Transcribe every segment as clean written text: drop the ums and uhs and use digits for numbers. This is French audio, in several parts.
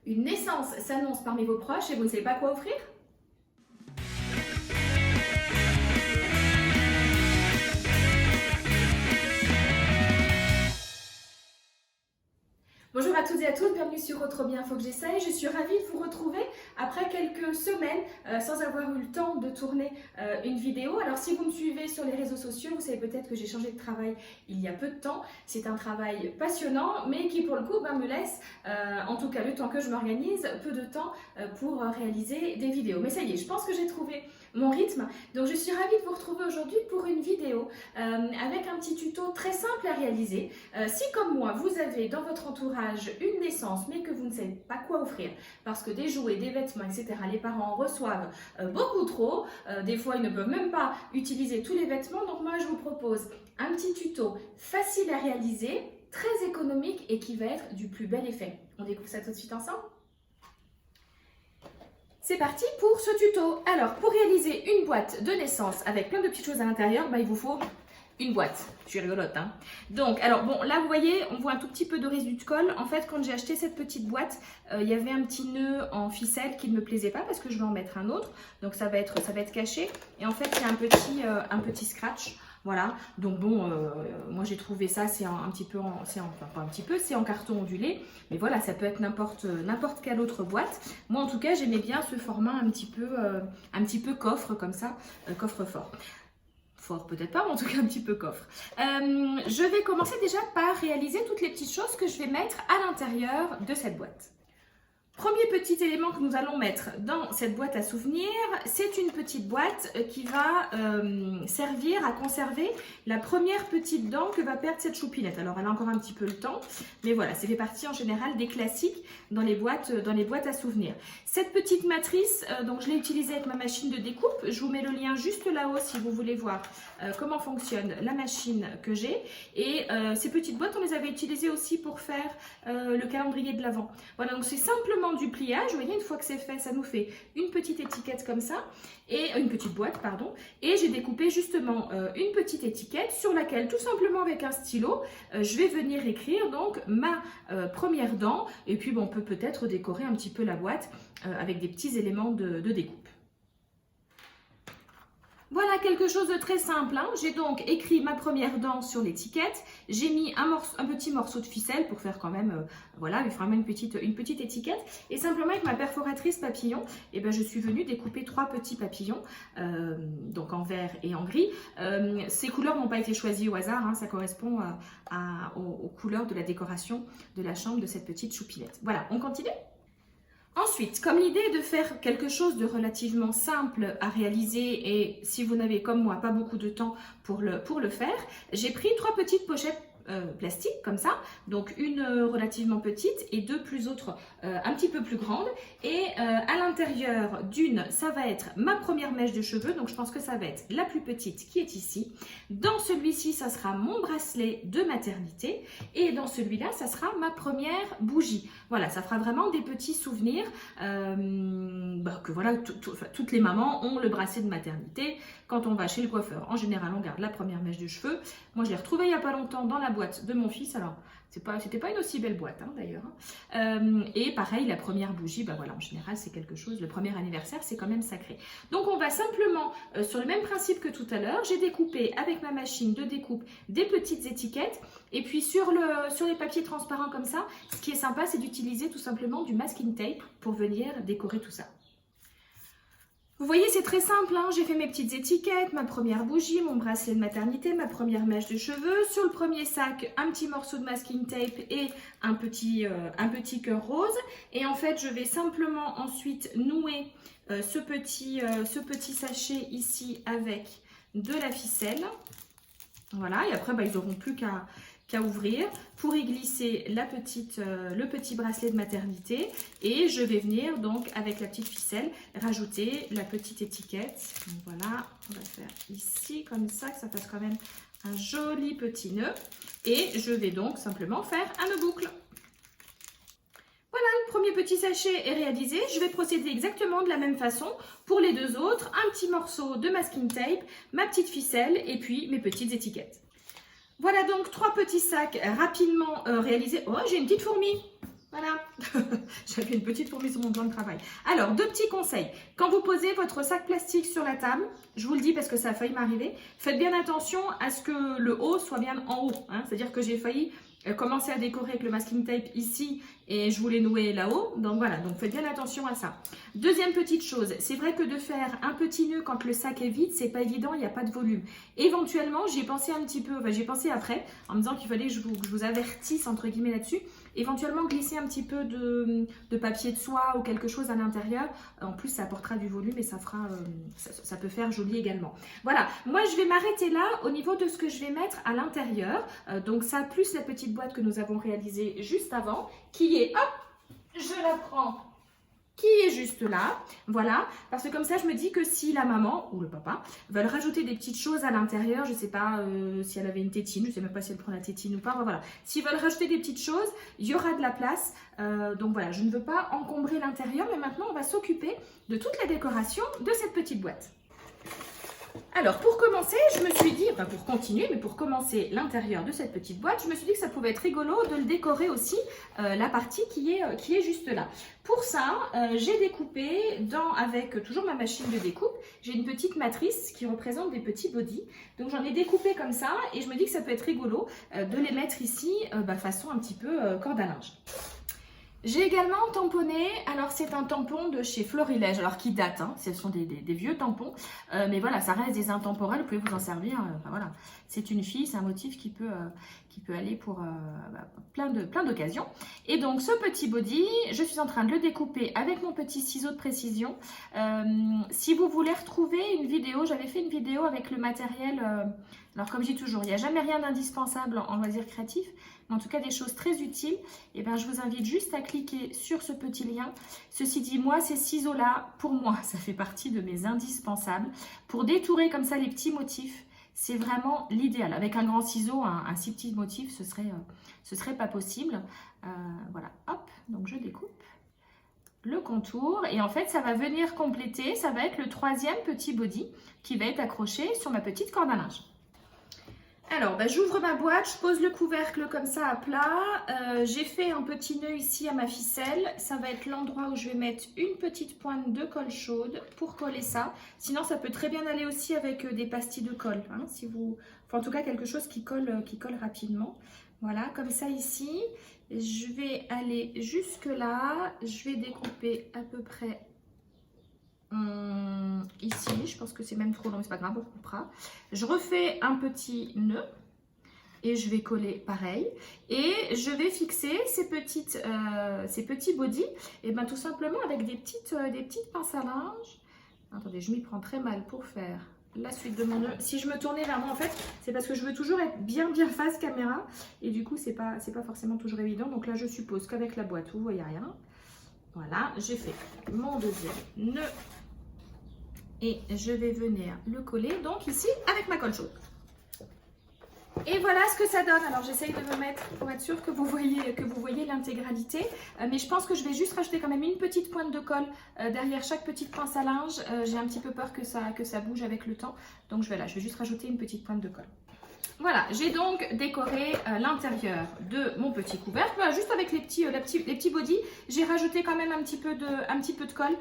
Une naissance s'annonce parmi vos proches et vous ne savez pas quoi offrir? Bonjour à toutes et à tous, bienvenue sur Autre Bien Faut que j'essaye. Je suis ravie de vous retrouver après quelques semaines sans avoir eu le temps de tourner une vidéo. Alors si vous me suivez sur les réseaux sociaux, vous savez peut-être que j'ai changé de travail il y a peu de temps. C'est un travail passionnant mais qui pour le coup me laisse, en tout cas le temps que je m'organise, peu de temps pour réaliser des vidéos. Mais ça y est, je pense que j'ai trouvé mon rythme. Donc je suis ravie de vous retrouver aujourd'hui pour une vidéo avec un petit tuto très simple à réaliser. Si comme moi, vous avez dans votre entourage une naissance mais que vous ne savez pas quoi offrir parce que des jouets, des vêtements, etc. les parents en reçoivent beaucoup trop, des fois ils ne peuvent même pas utiliser tous les vêtements, donc moi je vous propose un petit tuto facile à réaliser, très économique et qui va être du plus bel effet. On découvre ça tout de suite ensemble. C'est parti pour ce tuto. Alors, pour réaliser une boîte de naissance avec plein de petites choses à l'intérieur, il vous faut une boîte. Je suis rigolote, hein. Donc, alors bon, là vous voyez, on voit un tout petit peu de résidus de colle. En fait, quand j'ai acheté cette petite boîte, il y avait un petit nœud en ficelle qui ne me plaisait pas parce que je vais en mettre un autre. Donc ça va être caché. Et en fait, il y a un petit scratch. Voilà, donc bon, moi j'ai trouvé ça, c'est un petit peu, c'est en carton ondulé, mais voilà, ça peut être n'importe quelle autre boîte. Moi en tout cas, j'aimais bien ce format un petit peu coffre comme ça, coffre fort. Fort peut-être pas, mais en tout cas un petit peu coffre. Je vais commencer déjà par réaliser toutes les petites choses que je vais mettre à l'intérieur de cette boîte. Premier petit élément que nous allons mettre dans cette boîte à souvenirs, c'est une petite boîte qui va servir à conserver la première petite dent que va perdre cette choupinette. Alors elle a encore un petit peu le temps, mais voilà, ça fait partie en général des classiques dans les boîtes à souvenirs. Cette petite matrice, donc je l'ai utilisée avec ma machine de découpe. Je vous mets le lien juste là-haut si vous voulez voir comment fonctionne la machine que j'ai. Et ces petites boîtes, on les avait utilisées aussi pour faire le calendrier de l'Avent. Voilà, donc c'est simplement du pliage. Vous voyez, une fois que c'est fait, ça nous fait une petite étiquette comme ça, et une petite boîte, pardon, et j'ai découpé justement une petite étiquette sur laquelle, tout simplement avec un stylo, je vais venir écrire donc ma première dent, et puis bon, on peut peut-être décorer un petit peu la boîte avec des petits éléments de découpe. Voilà quelque chose de très simple, hein. J'ai donc écrit ma première dent sur l'étiquette, j'ai mis un petit morceau de ficelle pour faire quand même, voilà, vraiment une petite étiquette. Et simplement avec ma perforatrice papillon, je suis venue découper 3 petits papillons, donc en vert et en gris. Ces couleurs n'ont pas été choisies au hasard, hein, ça correspond aux couleurs de la décoration de la chambre de cette petite choupinette. Voilà, on continue ? Ensuite, comme l'idée est de faire quelque chose de relativement simple à réaliser et si vous n'avez comme moi pas beaucoup de temps pour le faire, j'ai pris 3 petites pochettes plastiques comme ça, donc une relativement petite et 2 plus autres un petit peu plus grandes, et à l'intérieur d'une, ça va être ma première mèche de cheveux, donc je pense que ça va être la plus petite qui est ici. Dans celui-ci, ça sera mon bracelet de maternité, et dans celui-là, ça sera ma première bougie. Voilà, ça fera vraiment des petits souvenirs que voilà, toutes les mamans ont le bracelet de maternité quand on va chez le coiffeur. En général, on garde la première mèche de cheveux. Moi, je l'ai retrouvée il n'y a pas longtemps dans la boîte de mon fils. Alors, c'était pas une aussi belle boîte, hein, d'ailleurs. Et pareil, la première bougie, voilà, en général, c'est quelque chose. Le premier anniversaire, c'est quand même sacré. Donc, on va simplement, sur le même principe que tout à l'heure, j'ai découpé avec ma machine de découpe des petites étiquettes. Et puis, sur les papiers transparents comme ça, ce qui est sympa, c'est d'utiliser tout simplement du masking tape pour venir décorer tout ça. Vous voyez, c'est très simple, hein. J'ai fait mes petites étiquettes, ma première bougie, mon bracelet de maternité, ma première mèche de cheveux. Sur le premier sac, un petit morceau de masking tape et un petit cœur rose. Et en fait, je vais simplement ensuite nouer ce petit sachet ici avec de la ficelle. Voilà, et après, ils n'auront plus qu'à ouvrir pour y glisser le petit bracelet de maternité, et je vais venir donc avec la petite ficelle rajouter la petite étiquette. Donc voilà, on va faire ici comme ça, que ça fasse quand même un joli petit nœud, et je vais donc simplement faire un nœud boucle. Voilà, le premier petit sachet est réalisé. Je vais procéder exactement de la même façon pour les 2 autres. Un petit morceau de masking tape, ma petite ficelle et puis mes petites étiquettes. Voilà donc 3 petits sacs rapidement réalisés. Oh, j'ai une petite fourmi. Voilà, j'avais une petite fourmi sur mon plan de travail. Alors, deux petits conseils. Quand vous posez votre sac plastique sur la table, je vous le dis parce que ça a failli m'arriver, faites bien attention à ce que le haut soit bien en haut. Hein. C'est-à-dire que j'ai failli commencer à décorer avec le masking tape ici et je voulais nouer là-haut. Donc voilà, donc faites bien attention à ça. Deuxième petite chose, c'est vrai que de faire un petit nœud quand le sac est vide, c'est pas évident, il n'y a pas de volume. Éventuellement, j'y ai pensé un petit peu, enfin, j'ai pensé après, en me disant qu'il fallait que je vous avertisse entre guillemets là-dessus. Éventuellement glisser un petit peu de papier de soie ou quelque chose à l'intérieur. En plus, ça apportera du volume et ça fera, ça peut faire joli également. Voilà, moi je vais m'arrêter là au niveau de ce que je vais mettre à l'intérieur. Donc ça plus la petite boîte que nous avons réalisée juste avant, qui est, hop, je la prends, qui est juste là, voilà, parce que comme ça je me dis que si la maman ou le papa veulent rajouter des petites choses à l'intérieur, je ne sais pas si elle avait une tétine, je ne sais même pas si elle prend la tétine ou pas, voilà, s'ils veulent rajouter des petites choses, il y aura de la place, donc voilà, je ne veux pas encombrer l'intérieur, mais maintenant on va s'occuper de toute la décoration de cette petite boîte. Alors, pour commencer, je me suis dit, enfin pour continuer, mais pour commencer l'intérieur de cette petite boîte, je me suis dit que ça pouvait être rigolo de le décorer aussi, la partie qui est juste là. Pour ça, j'ai découpé avec toujours ma machine de découpe, j'ai une petite matrice qui représente des petits bodys. Donc j'en ai découpé comme ça et je me dis que ça peut être rigolo de les mettre ici façon un petit peu corde à linge. J'ai également tamponné, alors c'est un tampon de chez Florilège, alors qui date, hein, ce sont des vieux tampons, mais voilà, ça reste des intemporels, vous pouvez vous en servir, voilà, c'est une fille, c'est un motif qui peut aller pour plein d'occasions. Et donc ce petit body, je suis en train de le découper avec mon petit ciseau de précision. Si vous voulez retrouver une vidéo, j'avais fait une vidéo avec le matériel, alors comme je dis toujours, il n'y a jamais rien d'indispensable en loisirs créatifs, mais en tout cas des choses très utiles, et ben je vous invite juste à cliquer sur ce petit lien. Ceci dit, moi ces ciseaux-là, pour moi, ça fait partie de mes indispensables. Pour détourer comme ça les petits motifs, c'est vraiment l'idéal. Avec un grand ciseau, un si petit motif, ce serait pas possible. Voilà, hop, donc je découpe le contour et en fait ça va venir compléter, ça va être le troisième petit body qui va être accroché sur ma petite corde à linge. Alors, j'ouvre ma boîte, je pose le couvercle comme ça à plat. J'ai fait un petit nœud ici à ma ficelle. Ça va être l'endroit où je vais mettre une petite pointe de colle chaude pour coller ça. Sinon, ça peut très bien aller aussi avec des pastilles de colle. Hein, enfin, en tout cas, quelque chose qui colle rapidement. Voilà, comme ça ici. Je vais aller jusque là. Je vais découper à peu près ici, je pense que c'est même trop long, mais c'est pas grave, on coupera. Je refais un petit nœud et je vais coller pareil et je vais fixer ces petits bodys et tout simplement avec des petites pinces à linge. Attendez, je m'y prends très mal pour faire la suite de mon nœud. Si je me tournais vers moi, en fait, c'est parce que je veux toujours être bien face caméra et du coup c'est pas forcément toujours évident. Donc là je suppose qu'avec la boîte vous voyez rien. Voilà, j'ai fait mon deuxième nœud et je vais venir le coller donc ici avec ma colle chaude. Et voilà ce que ça donne. Alors j'essaye de me mettre pour être sûre que vous voyez l'intégralité. Mais je pense que je vais juste rajouter quand même une petite pointe de colle derrière chaque petite pince à linge. J'ai un petit peu peur que ça bouge avec le temps. Donc je vais juste rajouter une petite pointe de colle. Voilà, j'ai donc décoré l'intérieur de mon petit couvercle. Voilà, juste avec les petits bodys, j'ai rajouté quand même un petit peu de colle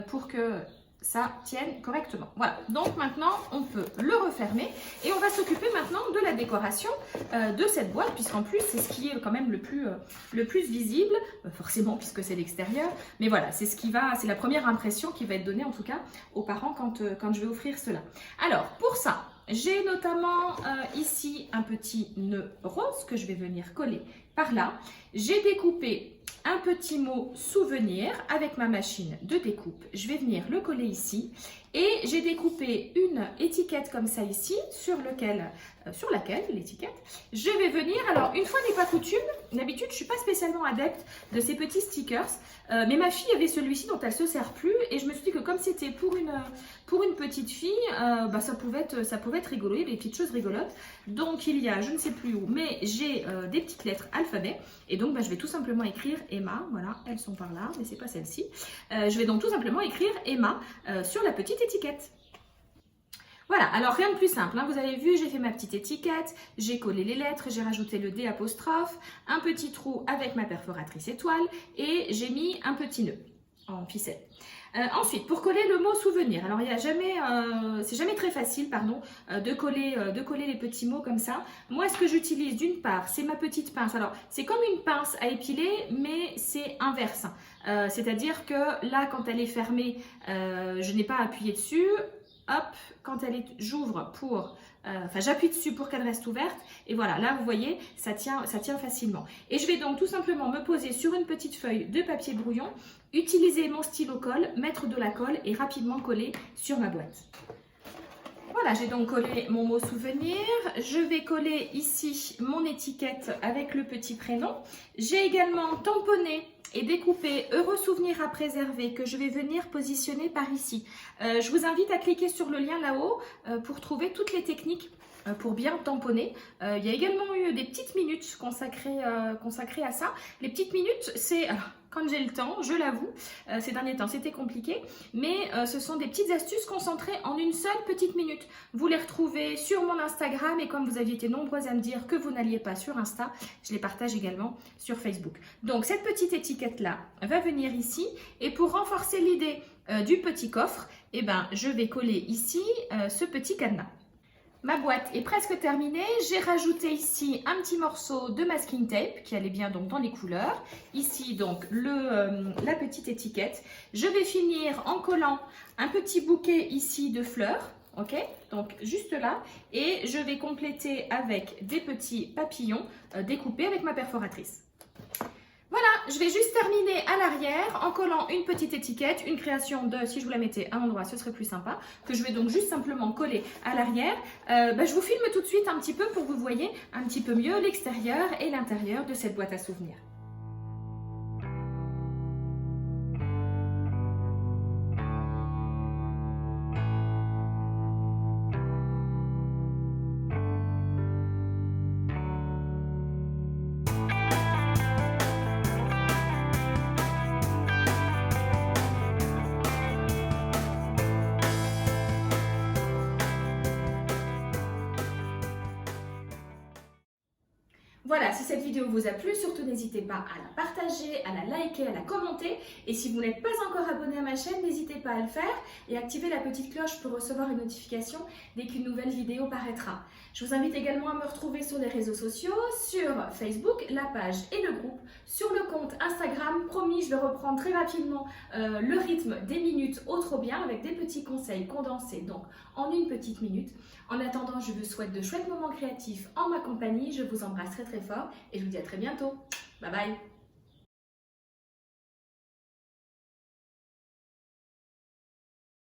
pour que ça tienne correctement. Voilà, donc maintenant on peut le refermer et on va s'occuper maintenant de la décoration de cette boîte, puisqu'en plus c'est ce qui est quand même le plus visible, forcément puisque c'est l'extérieur, mais voilà, c'est la première impression qui va être donnée en tout cas aux parents quand je vais offrir cela. Alors pour ça, j'ai notamment ici un petit nœud rose que je vais venir coller par là. J'ai découpé un petit mot souvenir avec ma machine de découpe. Je vais venir le coller ici et j'ai découpé une étiquette comme ça ici sur laquelle l'étiquette, je vais venir, alors une fois n'est pas coutume, d'habitude je ne suis pas spécialement adepte de ces petits stickers, mais ma fille avait celui-ci dont elle ne se sert plus et je me suis dit que comme c'était pour une petite fille, ça pouvait être rigolo, il y avait des petites choses rigolotes. Donc il y a, je ne sais plus où, mais j'ai des petites lettres alphabet et donc je vais tout simplement écrire Emma, voilà, elles sont par là, mais c'est pas celle-ci. Je vais donc tout simplement écrire Emma sur la petite étiquette. Voilà, alors rien de plus simple, hein. Vous avez vu, j'ai fait ma petite étiquette, j'ai collé les lettres, j'ai rajouté le D apostrophe, un petit trou avec ma perforatrice étoile et j'ai mis un petit nœud en ficelle. Ensuite, pour coller le mot souvenir, alors il y a jamais, c'est jamais très facile, pardon, de coller les petits mots comme ça. Moi, ce que j'utilise d'une part, c'est ma petite pince. Alors, c'est comme une pince à épiler, mais c'est inverse. C'est-à-dire que là, quand elle est fermée, je n'ai pas appuyé dessus. Hop, quand j'ouvre pour, enfin j'appuie dessus pour qu'elle reste ouverte et voilà, là vous voyez, ça tient facilement. Et je vais donc tout simplement me poser sur une petite feuille de papier brouillon, utiliser mon stylo colle, mettre de la colle et rapidement coller sur ma boîte. Voilà, j'ai donc collé mon mot souvenir. Je vais coller ici mon étiquette avec le petit prénom. J'ai également tamponné et découpé heureux souvenir à préserver que je vais venir positionner par ici. Je vous invite à cliquer sur le lien là-haut pour trouver toutes les techniques pour bien tamponner. Il y a également eu des petites minutes consacrées à ça. Les petites minutes, c'est... Quand j'ai le temps, je l'avoue, ces derniers temps c'était compliqué, mais ce sont des petites astuces concentrées en une seule petite minute. Vous les retrouvez sur mon Instagram et comme vous aviez été nombreuses à me dire que vous n'alliez pas sur Insta, je les partage également sur Facebook. Donc cette petite étiquette là va venir ici et pour renforcer l'idée du petit coffre, eh ben, je vais coller ici ce petit cadenas. Ma boîte est presque terminée, j'ai rajouté ici un petit morceau de masking tape qui allait bien donc dans les couleurs. Ici donc la petite étiquette. Je vais finir en collant un petit bouquet ici de fleurs, ok? Donc juste là et je vais compléter avec des petits papillons découpés avec ma perforatrice. Voilà, je vais juste terminer à l'arrière en collant une petite étiquette, une création de, si je vous la mettais à l'endroit, ce serait plus sympa, que je vais donc juste simplement coller à l'arrière. Je vous filme tout de suite un petit peu pour que vous voyez un petit peu mieux l'extérieur et l'intérieur de cette boîte à souvenirs. Voilà, si cette vidéo vous a plu, surtout n'hésitez pas à la partager, à la liker, à la commenter. Et si vous n'êtes pas encore abonné à ma chaîne, n'hésitez pas à le faire et activer la petite cloche pour recevoir une notification dès qu'une nouvelle vidéo paraîtra. Je vous invite également à me retrouver sur les réseaux sociaux, sur Facebook, la page et le groupe, sur le compte Instagram. Promis, je vais reprendre très rapidement le rythme des minutes au trop bien avec des petits conseils condensés, donc en une petite minute. En attendant, je vous souhaite de chouettes moments créatifs en ma compagnie. Je vous embrasse très très fort et je vous dis à très bientôt. Bye bye.